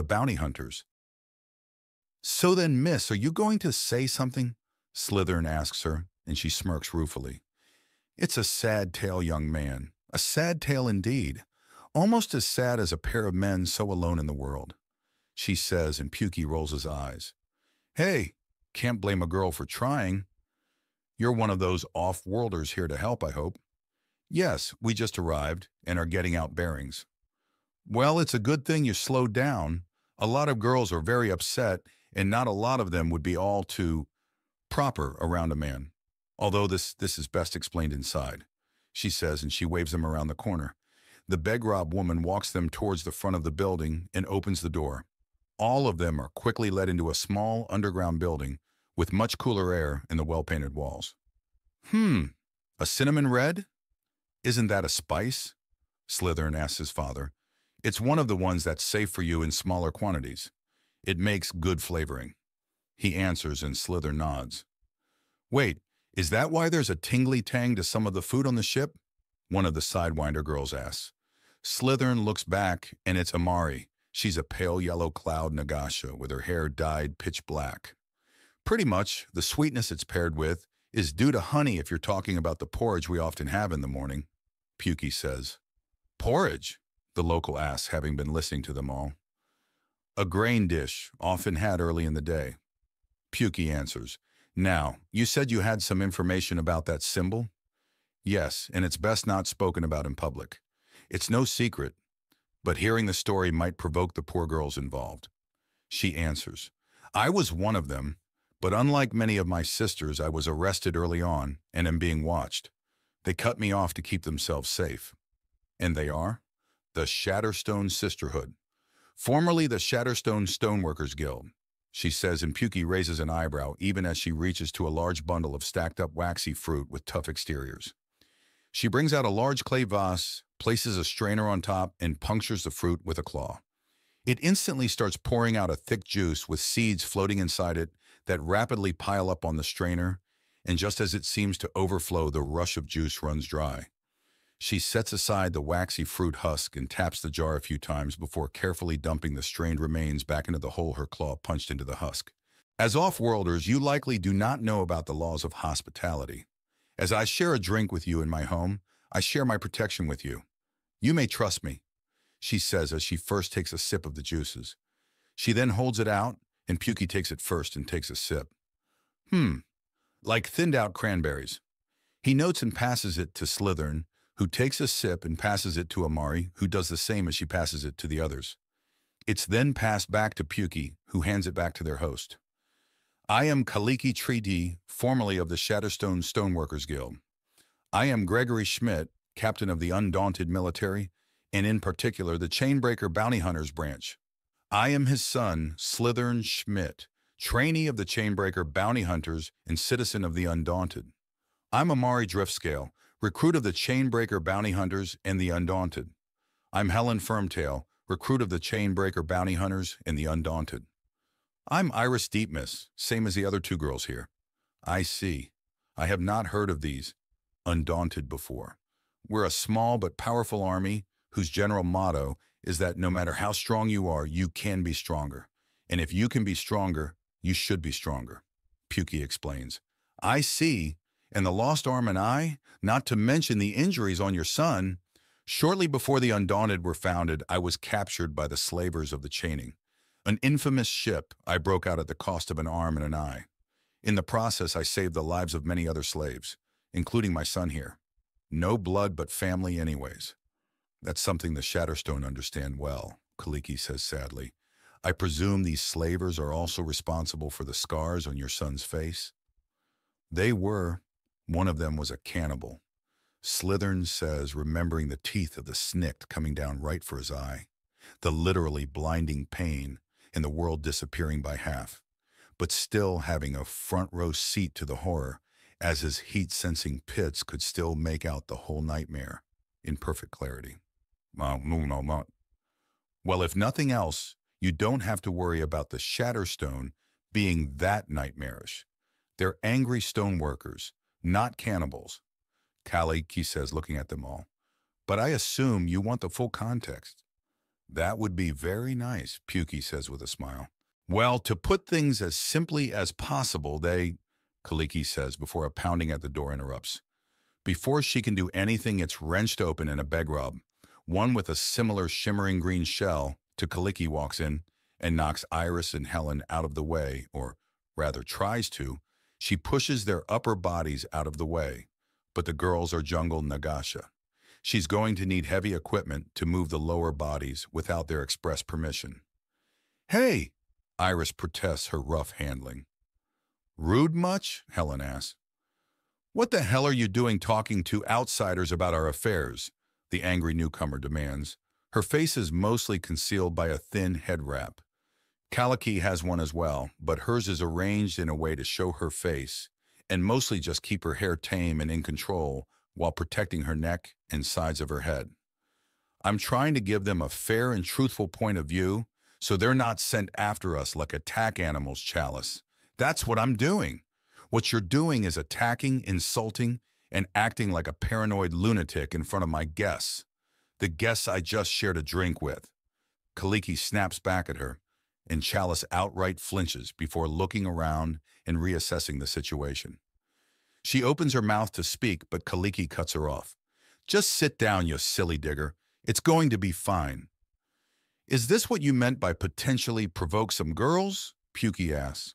the bounty hunters. So then, miss, are you going to say something? Slytherin asks her, and she smirks ruefully. It's a sad tale, young man. A sad tale indeed. Almost as sad as a pair of men so alone in the world, she says, and Pukey rolls his eyes. Hey, can't blame a girl for trying. You're one of those off-worlders here to help, I hope. Yes, we just arrived and are getting out bearings. Well, it's a good thing you slowed down. A lot of girls are very upset, and not a lot of them would be all too proper around a man. Although this is best explained inside, she says, and she waves them around the corner. The Begrob woman walks them towards the front of the building and opens the door. All of them are quickly led into a small underground building with much cooler air in the well-painted walls. A cinnamon red? Isn't that a spice? Slytherin asks his father. It's one of the ones that's safe for you in smaller quantities. It makes good flavoring. He answers, and Slytherin nods. Wait, is that why there's a tingly tang to some of the food on the ship? One of the Sidewinder girls asks. Slytherin looks back, and it's Amari. She's a pale yellow cloud Nagasha with her hair dyed pitch black. Pretty much, the sweetness it's paired with is due to honey if you're talking about the porridge we often have in the morning, Pukey says. Porridge? The local asks, having been listening to them all. A grain dish, often had early in the day. Pukey answers. Now, you said you had some information about that symbol? Yes, and it's best not spoken about in public. It's no secret, but hearing the story might provoke the poor girls involved. She answers. I was one of them, but unlike many of my sisters, I was arrested early on and am being watched. They cut me off to keep themselves safe. And they are? The Shatterstone Sisterhood. Formerly the Shatterstone Stoneworkers Guild, she says, and Pukey raises an eyebrow even as she reaches to a large bundle of stacked-up waxy fruit with tough exteriors. She brings out a large clay vase, places a strainer on top, and punctures the fruit with a claw. It instantly starts pouring out a thick juice with seeds floating inside it that rapidly pile up on the strainer, and just as it seems to overflow, the rush of juice runs dry. She sets aside the waxy fruit husk and taps the jar a few times before carefully dumping the strained remains back into the hole her claw punched into the husk. As off-worlders, you likely do not know about the laws of hospitality. As I share a drink with you in my home, I share my protection with you. You may trust me, she says as she first takes a sip of the juices. She then holds it out, and Pukey takes it first and takes a sip. Like thinned-out cranberries. He notes and passes it to Slytherin, who takes a sip and passes it to Amari, who does the same as she passes it to the others. It's then passed back to Pukey, who hands it back to their host. I am Kaliki-3D, formerly of the Shatterstone Stoneworkers Guild. I am Gregory Schmidt, captain of the Undaunted Military, and in particular the Chainbreaker Bounty Hunters branch. I am his son, Slytherin Schmidt, trainee of the Chainbreaker Bounty Hunters and citizen of the Undaunted. I'm Amari Driftscale, recruit of the Chainbreaker Bounty Hunters and the Undaunted. I'm Helen Firmtail, recruit of the Chainbreaker Bounty Hunters and the Undaunted. I'm Iris Deepmiss, same as the other two girls here. I see. I have not heard of these Undaunted before. We're a small but powerful army whose general motto is that no matter how strong you are, you can be stronger. And if you can be stronger, you should be stronger, Pukey explains. I see. And the lost arm and I, not to mention the injuries on your son. Shortly before the Undaunted were founded, I was captured by the slavers of the Chaining. An infamous ship I broke out at the cost of an arm and an eye. In the process, I saved the lives of many other slaves, including my son here. No blood but family anyways. That's something the Shatterstone understand well, Kaliki says sadly. I presume these slavers are also responsible for the scars on your son's face? They were. One of them was a cannibal. Slytherin says, remembering the teeth of the snikt coming down right for his eye, the literally blinding pain, and the world disappearing by half, but still having a front-row seat to the horror, as his heat-sensing pits could still make out the whole nightmare in perfect clarity. Well, if nothing else, you don't have to worry about the Shatterstone being that nightmarish. They're angry stoneworkers, not cannibals, Kaliki says, looking at them all. But I assume you want the full context. That would be very nice, Pukey says with a smile. Well, to put things as simply as possible, Kaliki says before a pounding at the door interrupts. Before she can do anything, it's wrenched open and a beg rub. One with a similar shimmering green shell to Kaliki walks in and knocks Iris and Helen out of the way, or rather tries to. She pushes their upper bodies out of the way, but the girls are jungle Nagasha. She's going to need heavy equipment to move the lower bodies without their express permission. Hey! Iris protests her rough handling. Rude much? Helen asks. What the hell are you doing talking to outsiders about our affairs? The angry newcomer demands. Her face is mostly concealed by a thin head wrap. Kaliki has one as well, but hers is arranged in a way to show her face and mostly just keep her hair tame and in control while protecting her neck and sides of her head. I'm trying to give them a fair and truthful point of view so they're not sent after us like attack animals, Chalice. That's what I'm doing. What you're doing is attacking, insulting, and acting like a paranoid lunatic in front of my guests. The guests I just shared a drink with. Kaliki snaps back at her, and Chalice outright flinches before looking around and reassessing the situation. She opens her mouth to speak, but Kaliki cuts her off. Just sit down, you silly digger. It's going to be fine. Is this what you meant by potentially provoke some girls? Pukey asks.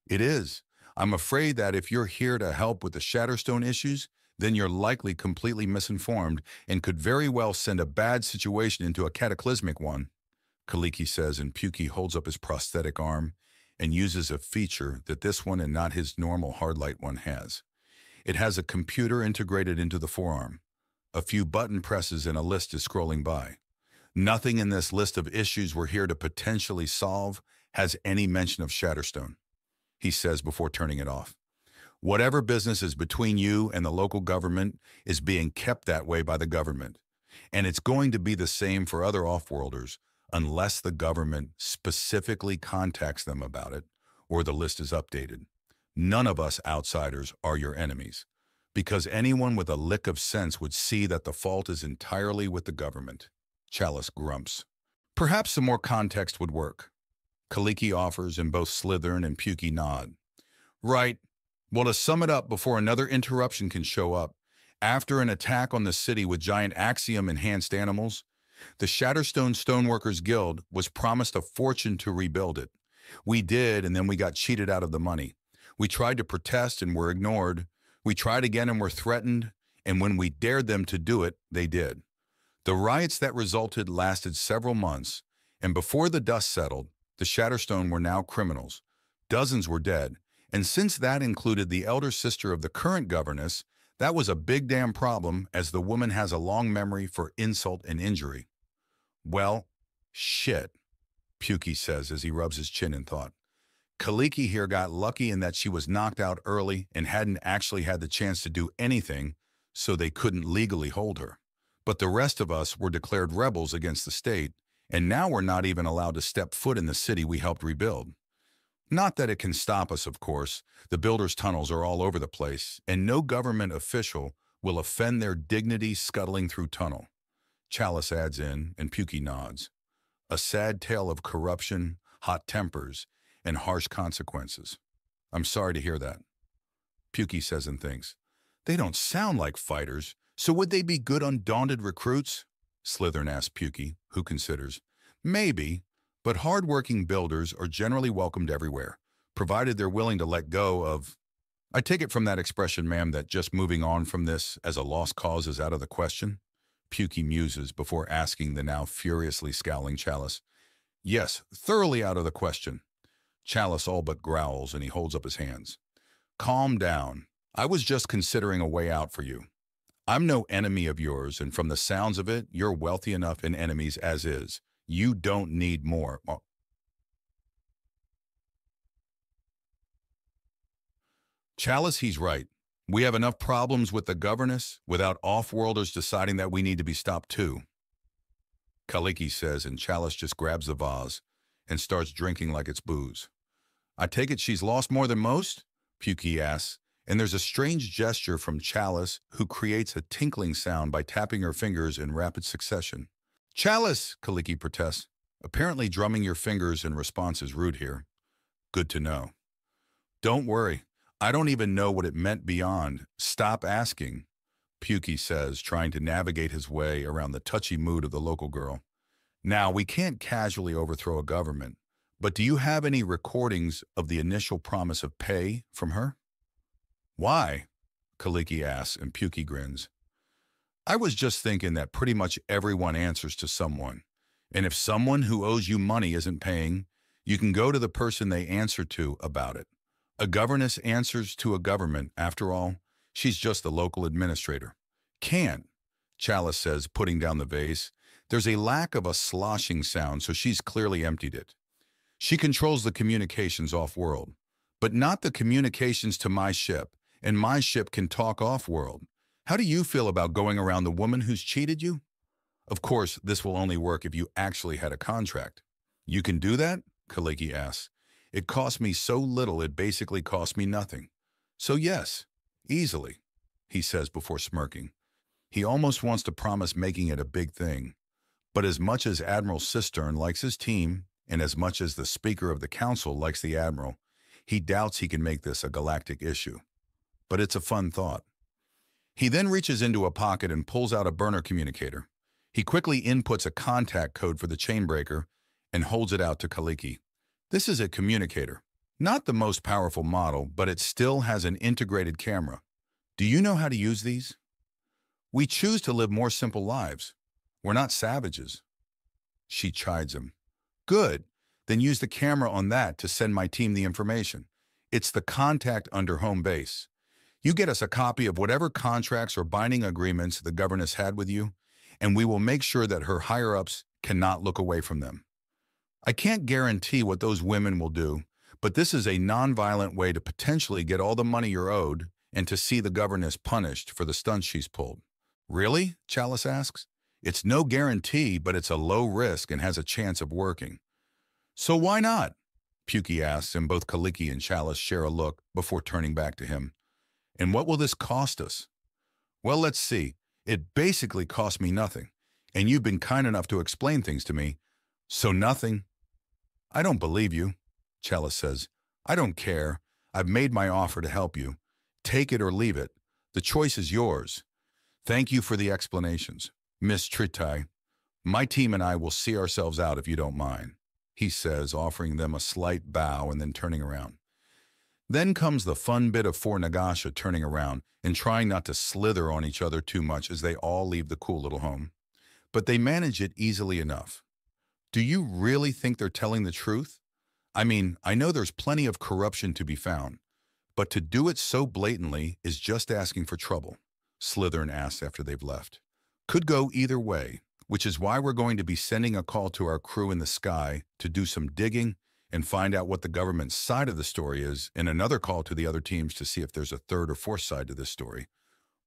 It is. I'm afraid that if you're here to help with the Shatterstone issues, then you're likely completely misinformed and could very well send a bad situation into a cataclysmic one, Kaliki says, and Pukey holds up his prosthetic arm and uses a feature that this one and not his normal hardlight one has. It has a computer integrated into the forearm. A few button presses and a list is scrolling by. Nothing in this list of issues we're here to potentially solve has any mention of Shatterstone, he says before turning it off. Whatever business is between you and the local government is being kept that way by the government, and it's going to be the same for other off-worlders unless the government specifically contacts them about it or the list is updated. None of us outsiders are your enemies, because anyone with a lick of sense would see that the fault is entirely with the government. Chalice grumps. Perhaps some more context would work. Kaliki offers, and both Slytherin and Pukey nod. Right. Well, to sum it up before another interruption can show up, after an attack on the city with giant axiom-enhanced animals, the Shatterstone Stoneworkers Guild was promised a fortune to rebuild it. We did, and then we got cheated out of the money. We tried to protest and were ignored. We tried again and were threatened, and when we dared them to do it, they did. The riots that resulted lasted several months, and before the dust settled, the Shatterstone were now criminals. Dozens were dead, and since that included the elder sister of the current governess, that was a big damn problem, as the woman has a long memory for insult and injury. Well, shit, Pukey says as he rubs his chin in thought. Kaliki here got lucky in that she was knocked out early and hadn't actually had the chance to do anything, so they couldn't legally hold her. But the rest of us were declared rebels against the state, and now we're not even allowed to step foot in the city we helped rebuild. Not that it can stop us, of course. The builders' tunnels are all over the place, and no government official will offend their dignity scuttling through tunnel. Chalice adds in, and Pukey nods. A sad tale of corruption, hot tempers, and harsh consequences. I'm sorry to hear that. Pukey says and thinks. They don't sound like fighters, so would they be good undaunted recruits? Slytherin asks Pukey, who considers. Maybe, but hard-working builders are generally welcomed everywhere, provided they're willing to let go of... I take it from that expression, ma'am, that just moving on from this as a lost cause is out of the question? Pukey muses before asking the now furiously scowling Chalice. Yes, thoroughly out of the question. Chalice all but growls, and he holds up his hands. Calm down. I was just considering a way out for you. I'm no enemy of yours, and from the sounds of it, you're wealthy enough in enemies as is. You don't need more. Chalice, he's right. We have enough problems with the governess without off-worlders deciding that we need to be stopped too. Kaliki says, and Chalice just grabs the vase and starts drinking like it's booze. I take it she's lost more than most? Pukey asks, and there's a strange gesture from Chalice, who creates a tinkling sound by tapping her fingers in rapid succession. Chalice, Kaliki protests. Apparently drumming your fingers in response is rude here. Good to know. Don't worry. I don't even know what it meant beyond. Stop asking, Pukey says, trying to navigate his way around the touchy mood of the local girl. Now, we can't casually overthrow a government, but do you have any recordings of the initial promise of pay from her? Why? Kaliki asks, and Pukey grins. I was just thinking that pretty much everyone answers to someone. And if someone who owes you money isn't paying, you can go to the person they answer to about it. A governess answers to a government, after all. She's just the local administrator. Can't, Chalice says, putting down the vase. There's a lack of a sloshing sound, so she's clearly emptied it. She controls the communications off-world, but not the communications to my ship, and my ship can talk off-world. How do you feel about going around the woman who's cheated you? Of course, this will only work if you actually had a contract. You can do that? Kaliki asks. It cost me so little it basically cost me nothing. So yes, easily, he says before smirking. He almost wants to promise making it a big thing. But as much as Admiral Cistern likes his team, and as much as the Speaker of the Council likes the Admiral, he doubts he can make this a galactic issue. But it's a fun thought. He then reaches into a pocket and pulls out a burner communicator. He quickly inputs a contact code for the chainbreaker and holds it out to Kaliki. This is a communicator. Not the most powerful model, but it still has an integrated camera. Do you know how to use these? We choose to live more simple lives. We're not savages. She chides him. Good. Then use the camera on that to send my team the information. It's the contact under home base. You get us a copy of whatever contracts or binding agreements the governess had with you, and we will make sure that her higher-ups cannot look away from them. I can't guarantee what those women will do, but this is a non-violent way to potentially get all the money you're owed and to see the governess punished for the stunts she's pulled. Really? Chalice asks. It's no guarantee, but it's a low risk and has a chance of working. So why not? Pukey asks, and both Kaliki and Chalice share a look before turning back to him. And what will this cost us? Well, let's see. It basically cost me nothing, and you've been kind enough to explain things to me. So nothing? I don't believe you, Chalice says. I don't care. I've made my offer to help you. Take it or leave it. The choice is yours. Thank you for the explanations. Miss Tritai, my team and I will see ourselves out if you don't mind, he says, offering them a slight bow and then turning around. Then comes the fun bit of Four Nagasha turning around and trying not to slither on each other too much as they all leave the cool little home. But they manage it easily enough. Do you really think they're telling the truth? I mean, I know there's plenty of corruption to be found, but to do it so blatantly is just asking for trouble, Slytherin asks after they've left. Could go either way, which is why we're going to be sending a call to our crew in the sky to do some digging and find out what the government's side of the story is, and another call to the other teams to see if there's a third or fourth side to this story.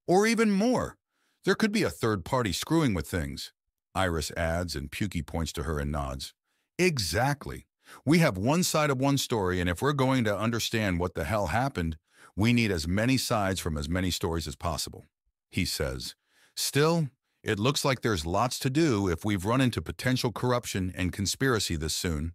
Or even more. There could be a third party screwing with things, Iris adds, and Pukey points to her and nods. Exactly. We have one side of one story, and if we're going to understand what the hell happened, we need as many sides from as many stories as possible, he says. Still, it looks like there's lots to do if we've run into potential corruption and conspiracy this soon.